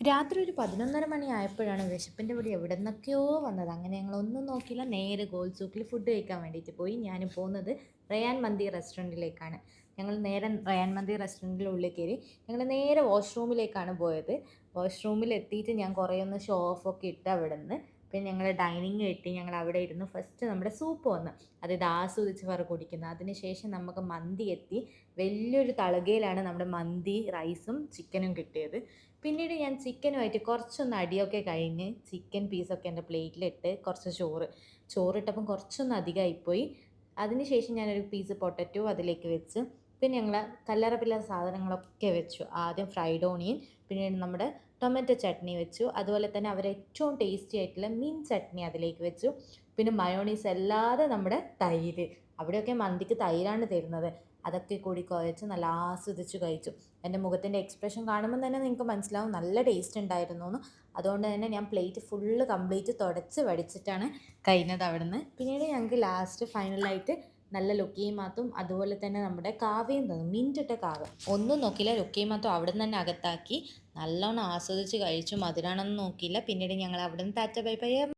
രാത്രി ഒരു 11:30 മണിയായപ്പോഴാണ് വിശപ്പിൻ്റെ പൊടി എവിടെ നിന്നൊക്കെയോ വന്നത്. അങ്ങനെ ഞങ്ങളൊന്നും നോക്കിയില്ല, നേരെ ഗോൾ സൂക്കിൽ ഫുഡ് കഴിക്കാൻ വേണ്ടിയിട്ട് പോയി. ഞാൻ പോകുന്നത് റയാൻ മന്തി റെസ്റ്റോറൻറ്റിലേക്കാണ്. ഞങ്ങൾ നേരെ റയാൻ മന്തി റെസ്റ്റോറൻറ്റിൻ്റെ ഉള്ളിൽ കയറി. ഞങ്ങൾ നേരെ വാഷ്റൂമിലേക്കാണ് പോയത്. വാഷ്റൂമിൽ എത്തിയിട്ട് ഞാൻ കുറേ ഒന്ന് ഷോ ഓഫൊക്കെ ഇട്ട് അവിടെ നിന്ന്. പിന്നെ ഞങ്ങൾ ഡൈനിങ് എത്തി. ഞങ്ങൾ അവിടെ ഇരുന്ന് ഫസ്റ്റ് നമ്മുടെ സൂപ്പ് വന്ന് അതായത് ആസ്വദിച്ച് പറ കുടിക്കുന്നത്. അതിനുശേഷം നമുക്ക് മന്തി എത്തി. വലിയൊരു തളകയിലാണ് നമ്മുടെ മന്തി റൈസും ചിക്കനും കിട്ടിയത്. പിന്നീട് ഞാൻ ചിക്കനുമായിട്ട് കുറച്ചൊന്ന് അടിയൊക്കെ കഴിഞ്ഞ് ചിക്കൻ പീസൊക്കെ എൻ്റെ പ്ലേറ്റിലിട്ട് കുറച്ച് ചോറിട്ടപ്പം കുറച്ചൊന്ന് അധികമായിപ്പോയി. അതിനുശേഷം ഞാനൊരു പീസ് പൊട്ടറ്റോ അതിലേക്ക് വെച്ച് പിന്നെ ഞങ്ങൾ കല്ലറ പില്ലറ സാധനങ്ങളൊക്കെ വെച്ചു. ആദ്യം ഫ്രൈഡ് ഓണിയൻ, പിന്നീട് നമ്മുടെ ടൊമാറ്റോ ചട്നി വെച്ചു. അതുപോലെ തന്നെ അവർ ഏറ്റവും ടേസ്റ്റി ആയിട്ടുള്ള മീൻ ചട്നി അതിലേക്ക് വെച്ചു. പിന്നെ മയോണീസ് അല്ലാതെ നമ്മുടെ തൈര്, അവിടെയൊക്കെ മന്തിക്ക് തൈരാണ് തരുന്നത്. അതൊക്കെ കൂടി കുഴച്ച് നല്ല ആസ്വദിച്ച് കഴിച്ചു. എൻ്റെ മുഖത്തിൻ്റെ എക്സ്പ്രഷൻ കാണുമ്പോൾ തന്നെ നിങ്ങൾക്ക് മനസ്സിലാവും നല്ല ടേസ്റ്റ് ഉണ്ടായിരുന്നു എന്ന്. അതുകൊണ്ട് തന്നെ ഞാൻ പ്ലേറ്റ് ഫുള്ള് കംപ്ലീറ്റ് തുടച്ച് വടിച്ചിട്ടാണ് കഴിഞ്ഞത് അവിടുന്ന്. പിന്നീട് ഞങ്ങൾക്ക് ലാസ്റ്റ് ഫൈനലായിട്ട് നല്ല ലുക്കിയമാത്തും അതുപോലെ തന്നെ നമ്മുടെ കാവയും തന്നു, മിൻറ്റിട്ട കാവ. ഒന്നും നോക്കിയില്ല, ലുക്കിയമാത്തും അവിടെ നിന്ന് തന്നെ അകത്താക്കി നല്ലോണം ആസ്വദിച്ച് കഴിച്ചു. മധുരാണെന്ന് നോക്കിയില്ല. പിന്നീട് ഞങ്ങൾ അവിടെ നിന്ന് ടാറ്റ ബൈ ബൈ